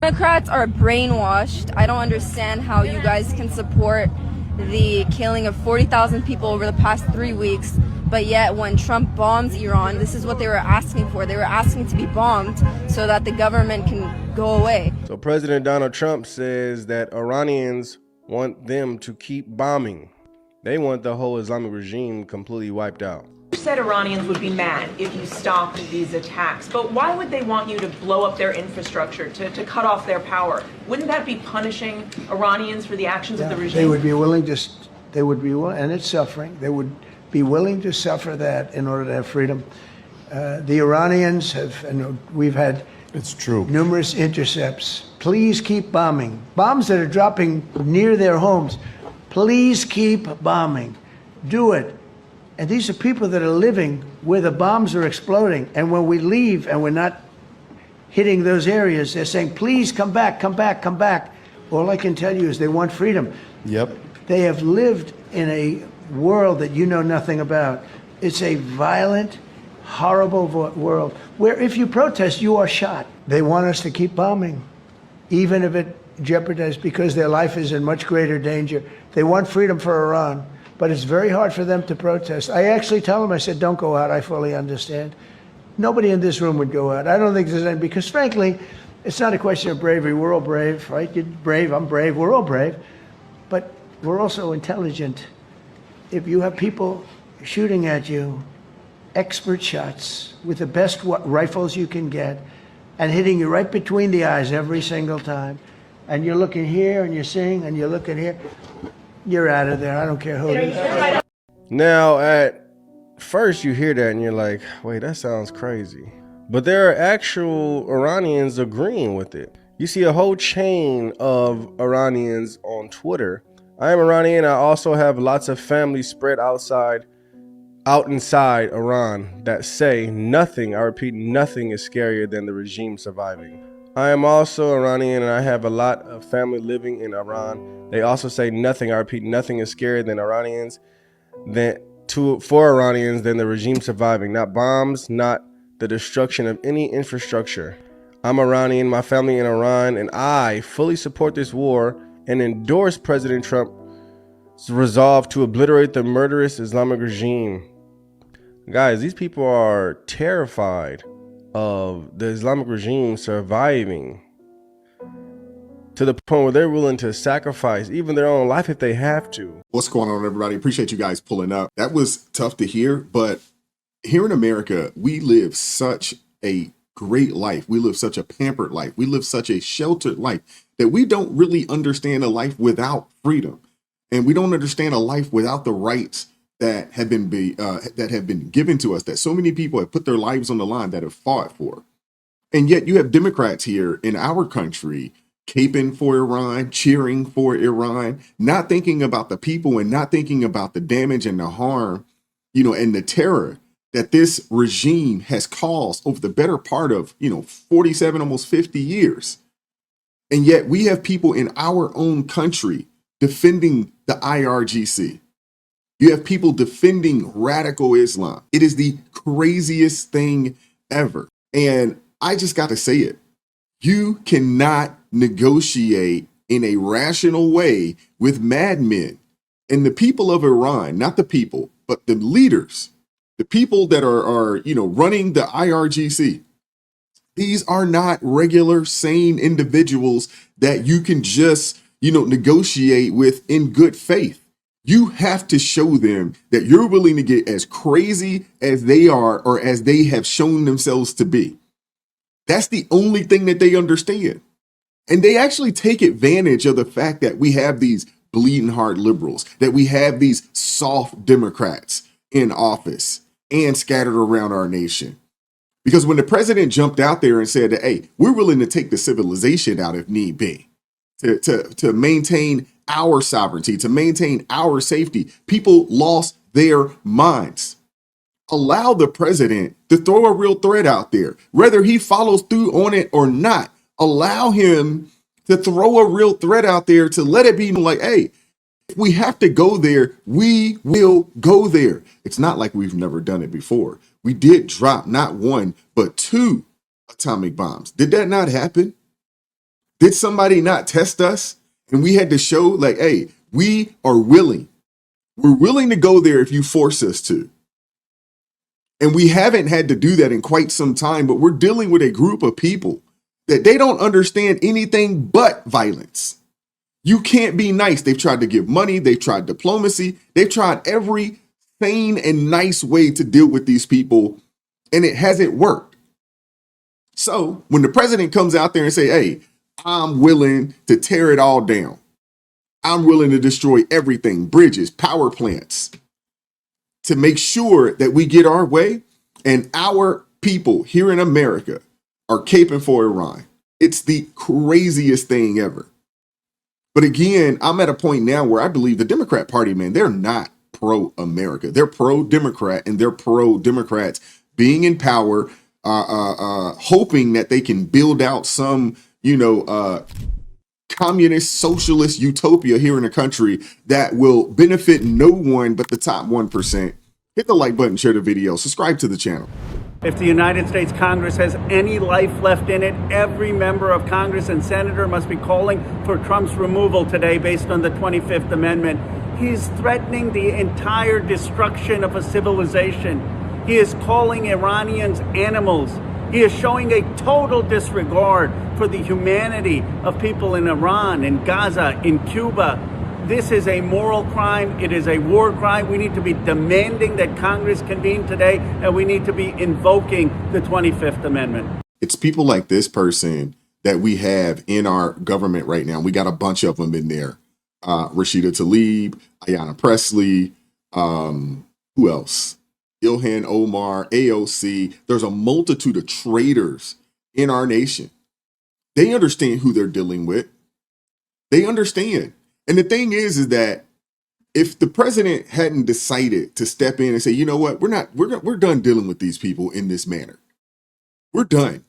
Democrats are brainwashed. I don't understand how you guys can support the killing of 40,000 people over the past 3 weeks, but yet when Trump bombs Iran, this is what they were asking for. They were asking to be bombed so that the government can go away. So President Donald Trump says that Iranians want them to keep bombing. They want the whole Islamic regime completely wiped out. You said Iranians would be mad if you stopped these attacks, but why would they want you to blow up their infrastructure, to cut off their power? Wouldn't that be punishing Iranians for the actions of the regime? They would be willing to, and it's suffering. They would be willing to suffer that in order to have freedom. The Iranians have, and we've had numerous intercepts. Please keep bombing. Bombs that are dropping near their homes. Please keep bombing. Do it. And these are people that are living where the bombs are exploding. And when we leave and we're not hitting those areas, they're saying, please come back, come back, come back. All I can tell you is they want freedom. Yep. They have lived in a world that you know nothing about. It's a violent, horrible world where if you protest, you are shot. They want us to keep bombing, even if it jeopardizes, because their life is in much greater danger. They want freedom for Iran. But it's very hard for them to protest. I actually tell them, I said, don't go out. I fully understand. Nobody in this room would go out. I don't think there's any, because frankly, it's not a question of bravery. We're all brave, right? You're brave, I'm brave, we're all brave. But we're also intelligent. If you have people shooting at you, expert shots with the best rifles you can get, and hitting you right between the eyes every single time, and you're looking here and you're seeing, and you're looking here, you're out of there. I don't care who it is. Now, at first you hear that and you're like, wait, that sounds crazy. But there are actual Iranians agreeing with it. You see a whole chain of Iranians on Twitter. I am Iranian. I also have lots of family spread out inside Iran that say nothing, I repeat, nothing is scarier than the regime surviving. I am also Iranian and I have a lot of family living in Iran. They also say nothing, I repeat, nothing is scarier than Iranians, for Iranians than the regime surviving. Not bombs, not the destruction of any infrastructure. I'm Iranian, my family in Iran, and I fully support this war and endorse President Trump's resolve to obliterate the murderous Islamic regime. Guys, these people are terrified of the Islamic regime surviving to the point where they're willing to sacrifice even their own life if they have to. What's going on, everybody? Appreciate you guys pulling up. That was tough to hear, but here in America, we live such a great life. We live such a pampered life. We live such a sheltered life that we don't really understand a life without freedom. And we don't understand a life without the rights that have been given to us, that so many people have put their lives on the line, that have fought for. And yet you have Democrats here in our country caping for Iran, cheering for Iran, not thinking about the people and not thinking about the damage and the harm, and the terror that this regime has caused over the better part of, 47, almost 50 years. And yet we have people in our own country defending the IRGC. You have people defending radical Islam. It is the craziest thing ever. And I just got to say it. You cannot negotiate in a rational way with madmen. And the people of Iran, not the people, but the leaders, the people that are running the IRGC, these are not regular, sane individuals that you can just, negotiate with in good faith. You have to show them that you're willing to get as crazy as they are or as they have shown themselves to be. That's the only thing that they understand. And they actually take advantage of the fact that we have these bleeding heart liberals, that we have these soft Democrats in office and scattered around our nation. Because when the president jumped out there and said that, hey, we're willing to take the civilization out if need be, to maintain our sovereignty, to maintain our safety, people lost their minds. Allow the president to throw a real threat out there, whether he follows through on it or not. Allow him to throw a real threat out there, to let it be like, hey, if we have to go there, we will go there. It's not like we've never done it before. We did drop not one, but 2 atomic bombs. Did that not happen? Did somebody not test us? And we had to show like, hey, we are willing. We're willing to go there if you force us to. And we haven't had to do that in quite some time, but we're dealing with a group of people that they don't understand anything but violence. You can't be nice. They've tried to give money. They've tried diplomacy. They've tried every sane and nice way to deal with these people, and it hasn't worked. So when the president comes out there and say, hey, I'm willing to tear it all down. I'm willing to destroy everything, bridges, power plants, to make sure that we get our way, and our people here in America are caping for Iran. It's the craziest thing ever. But again, I'm at a point now where I believe the Democrat Party, man, they're not pro-America. They're pro-Democrat, and they're pro-Democrats being in power, hoping that they can build out some, communist, socialist utopia here in the country that will benefit no one but the top 1%. Hit the like button, share the video, subscribe to the channel. If the United States Congress has any life left in it, every member of Congress and senator must be calling for Trump's removal today based on the 25th Amendment. He is threatening the entire destruction of a civilization. He is calling Iranians animals. He is showing a total disregard for the humanity of people in Iran, in Gaza, in Cuba. This is a moral crime. It is a war crime. We need to be demanding that Congress convene today, and we need to be invoking the 25th Amendment. It's people like this person that we have in our government right now. We got a bunch of them in there. Rashida Tlaib, Ayanna Pressley, who else? Ilhan Omar, AOC. There's a multitude of traitors in our nation. They understand who they're dealing with. They understand. And the thing is that if the president hadn't decided to step in and say, you know what, we're done dealing with these people in this manner. We're done.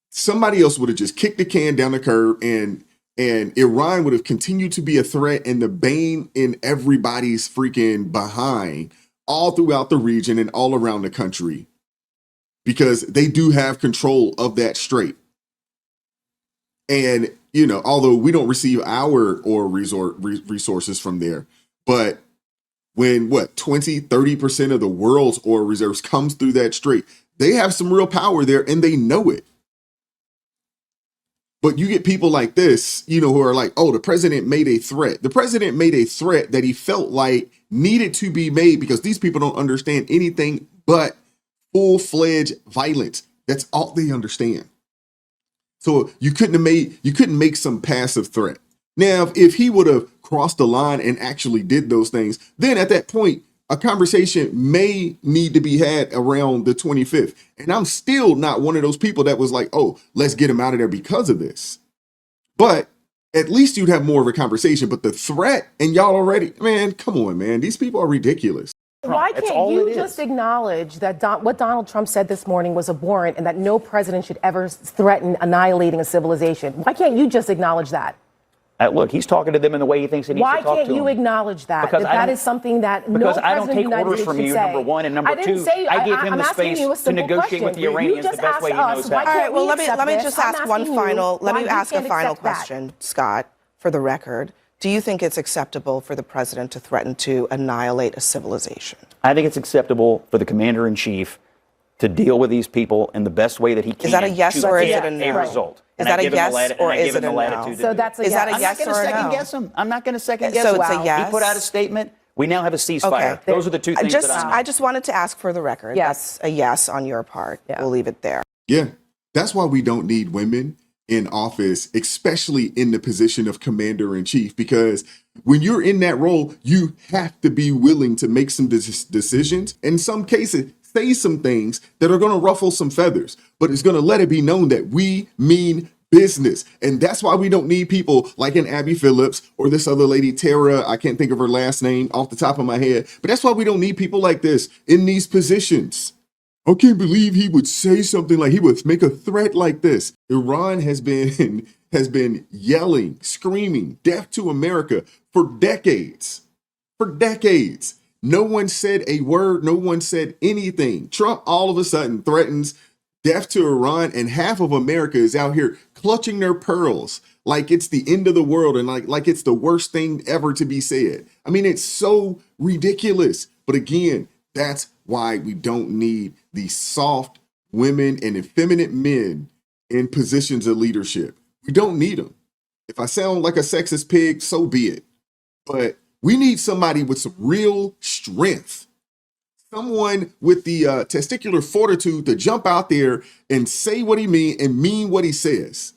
Somebody else would have just kicked the can down the curb, and Iran would have continued to be a threat and the bane in everybody's freaking behind all throughout the region and all around the country, because they do have control of that strait. And, although we don't receive our oil resources from there, but when 20-30% of the world's oil reserves comes through that strait, they have some real power there, and they know it. But you get people like this, who are like, oh, the president made a threat. The president made a threat that he felt like needed to be made because these people don't understand anything but full-fledged violence. That's all they understand. So you couldn't make some passive threat. Now, if he would have crossed the line and actually did those things, then at that point, a conversation may need to be had around the 25th. And I'm still not one of those people that was like, oh, let's get him out of there because of this. But at least you'd have more of a conversation. But the threat, and y'all already, man, come on, man. These people are ridiculous. Why can't you just acknowledge that what Donald Trump said this morning was abhorrent and that no president should ever threaten annihilating a civilization? Why can't you just acknowledge that? Look, he's talking to them in the way he thinks he needs to talk to them. Why can't you acknowledge that? Because that is something that no president I don't take of the United orders States from should you, say. number one, and number two, I gave him the space to negotiate with the Iranians the best way he knows how. All right, well, let me just ask a final question, Scott, for the record. Do you think it's acceptable for the president to threaten to annihilate a civilization? I think it's acceptable for the commander-in-chief to deal with these people in the best way that he can. Is that a yes or is it a no? Result. Is that a yes or is it a no? So that's a yes. Is that a yes or a no? I'm not going to second guess him. I'm not going to second guess him. So it's a yes. He put out a statement. We now have a ceasefire. Okay. Those are the two things that I just wanted to ask for the record. Yes. That's a yes on your part. Yeah. We'll leave it there. Yeah, that's why we don't need women in office, especially in the position of commander-in-chief, because when you're in that role, you have to be willing to make some decisions. In some cases, say some things that are going to ruffle some feathers, but it's going to let it be known that we mean business. And that's why we don't need people like an Abby Phillips or this other lady, Tara. I can't think of her last name off the top of my head, but that's why we don't need people like this in these positions. I can't believe he would say something like he would make a threat like this. Iran has been yelling, screaming death to America for decades. For decades. No one said a word. No one said anything. Trump all of a sudden threatens death to Iran, and half of America is out here clutching their pearls like it's the end of the world and like it's the worst thing ever to be said. I mean, it's so ridiculous. But again, that's why we don't need these soft women and effeminate men in positions of leadership. We don't need them. If I sound like a sexist pig, so be it. But we need somebody with some real strength. Someone with the testicular fortitude to jump out there and say what he means and mean what he says.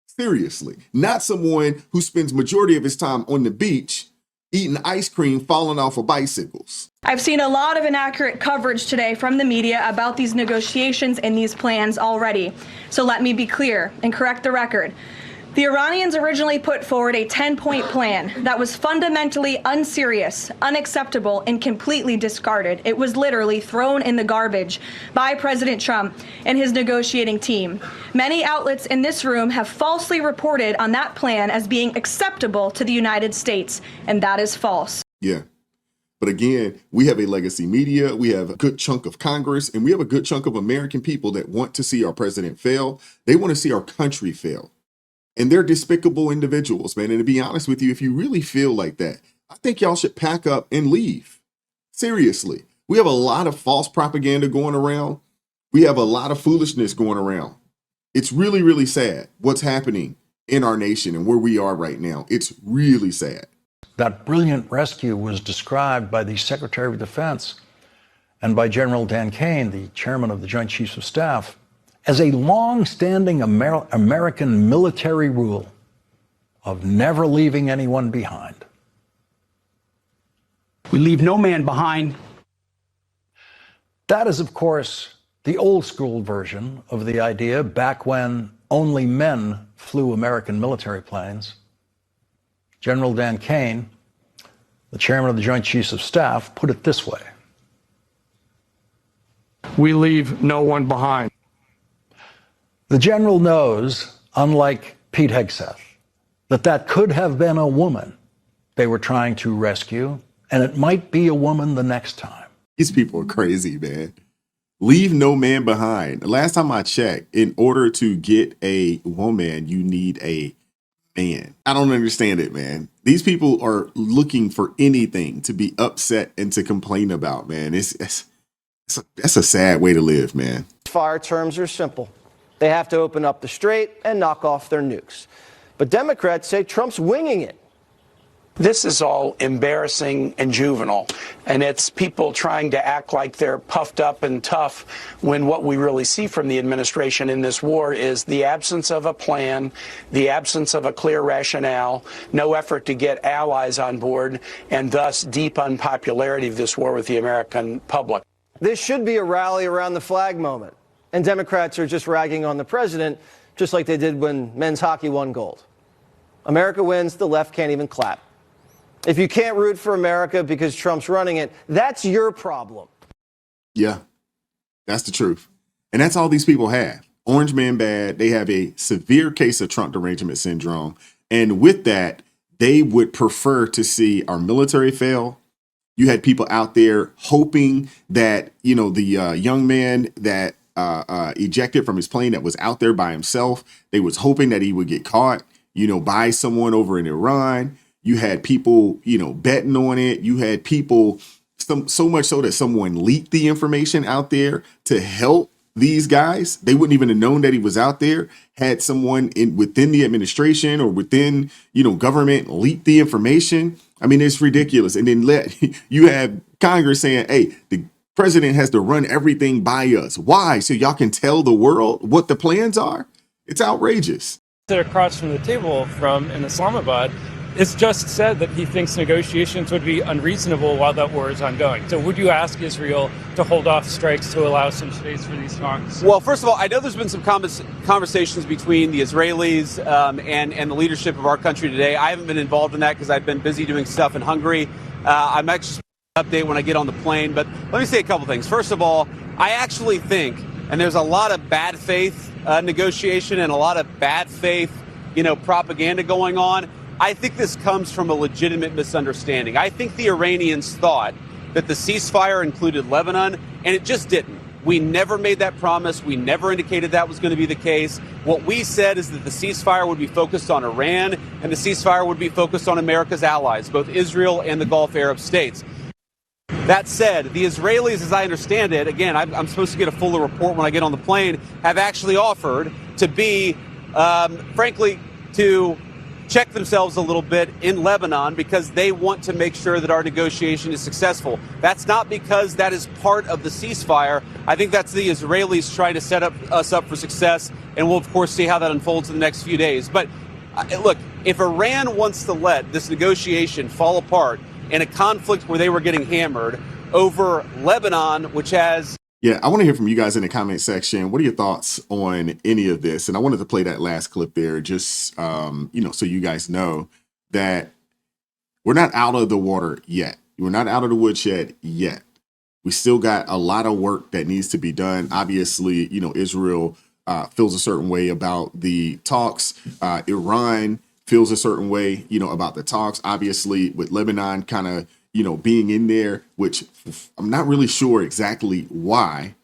Seriously. Not someone who spends majority of his time on the beach eating ice cream, falling off of bicycles. I've seen a lot of inaccurate coverage today from the media about these negotiations and these plans already. So let me be clear and correct the record. The Iranians originally put forward a 10-point plan that was fundamentally unserious, unacceptable, and completely discarded. It was literally thrown in the garbage by President Trump and his negotiating team. Many outlets in this room have falsely reported on that plan as being acceptable to the United States, and that is false. Yeah. But again, we have a legacy media, we have a good chunk of Congress, and we have a good chunk of American people that want to see our president fail. They want to see our country fail. And they're despicable individuals, man. And to be honest with you, if you really feel like that, I think y'all should pack up and leave. Seriously. We have a lot of false propaganda going around. We have a lot of foolishness going around. It's really, really sad what's happening in our nation and where we are right now. It's really sad. That brilliant rescue was described by the Secretary of Defense and by General Dan Kane, the chairman of the Joint Chiefs of Staff, as a long-standing American military rule of never leaving anyone behind. We leave no man behind. That is, of course, the old-school version of the idea back when only men flew American military planes. General Dan Kane, the chairman of the Joint Chiefs of Staff, put it this way. We leave no one behind. The general knows, unlike Pete Hegseth, that could have been a woman they were trying to rescue, and it might be a woman the next time. These people are crazy, man. Leave no man behind. Last time I checked, in order to get a woman, you need a man. I don't understand it, man. These people are looking for anything to be upset and to complain about, man. That's a sad way to live, man. Fire terms are simple. They have to open up the strait and knock off their nukes. But Democrats say Trump's winging it. This is all embarrassing and juvenile, and it's people trying to act like they're puffed up and tough when what we really see from the administration in this war is the absence of a plan, the absence of a clear rationale, no effort to get allies on board, and thus deep unpopularity of this war with the American public. This should be a rally around the flag moment. And Democrats are just ragging on the president, just like they did when men's hockey won gold. America wins, the left can't even clap. If you can't root for America because Trump's running it, that's your problem. Yeah, that's the truth. And that's all these people have. Orange man bad. They have a severe case of Trump derangement syndrome. And with that, they would prefer to see our military fail. You had people out there hoping that, the young man that ejected from his plane that was out there by himself. They was hoping that he would get caught, by someone over in Iran. You had people, betting on it. You had people so much so that someone leaked the information out there to help these guys. They wouldn't even have known that he was out there. Had someone within the administration or within, government leak the information. I mean, it's ridiculous. And then you have Congress saying, hey, the president has to run everything by us. Why? So y'all can tell the world what the plans are? It's outrageous. Across from the table in Islamabad, it's just said that he thinks negotiations would be unreasonable while that war is ongoing. So would you ask Israel to hold off strikes to allow some space for these talks? Well, first of all, I know there's been some conversations between the Israelis and the leadership of our country today. I haven't been involved in that because I've been busy doing stuff in Hungary. I might just update when I get on the plane. But let me say a couple things. First of all, I actually think, and there's a lot of bad faith negotiation and a lot of bad faith, propaganda going on. I think this comes from a legitimate misunderstanding. I think the Iranians thought that the ceasefire included Lebanon, and it just didn't. We never made that promise. We never indicated that was going to be the case. What we said is that the ceasefire would be focused on Iran and the ceasefire would be focused on America's allies, both Israel and the Gulf Arab states. That said, the Israelis, as I understand it, again, I'm supposed to get a fuller report when I get on the plane, have actually offered to be, frankly, to check themselves a little bit in Lebanon because they want to make sure that our negotiation is successful. That's not because that is part of the ceasefire. I think that's the Israelis trying to set us up for success, and we'll, of course, see how that unfolds in the next few days. But look, if Iran wants to let this negotiation fall apart in a conflict where they were getting hammered over Lebanon, which has... Yeah, I want to hear from you guys in the comment section. What are your thoughts on any of this? And I wanted to play that last clip there just, so you guys know that we're not out of the water yet. We're not out of the woodshed yet. We still got a lot of work that needs to be done. Obviously, Israel feels a certain way about the talks. Iran feels a certain way, about the talks. Obviously, with Lebanon kind of being in there, which I'm not really sure exactly why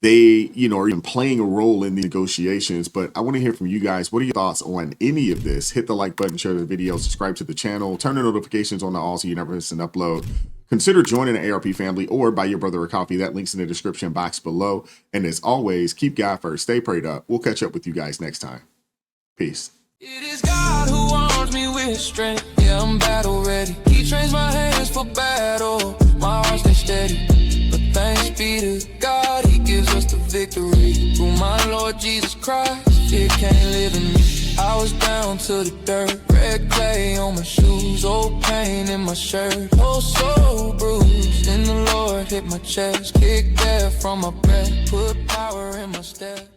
they, are even playing a role in the negotiations. But I want to hear from you guys. What are your thoughts on any of this? Hit the like button, share the video, subscribe to the channel, turn the notifications on to all so you never miss an upload. Consider joining the ARP family or buy your brother a coffee. That link's in the description box below. And as always, keep God first. Stay prayed up. We'll catch up with you guys next time. Peace. It is God who arms me with strength. Yeah, I'm battle ready. He trains my hands for battle. My heart stays steady. But thanks be to God, He gives us the victory. Through my Lord Jesus Christ, fear can't live in me. I was down to the dirt, red clay on my shoes, old pain in my shirt, oh so bruised. And the Lord hit my chest, kicked death from my breath, put power in my step.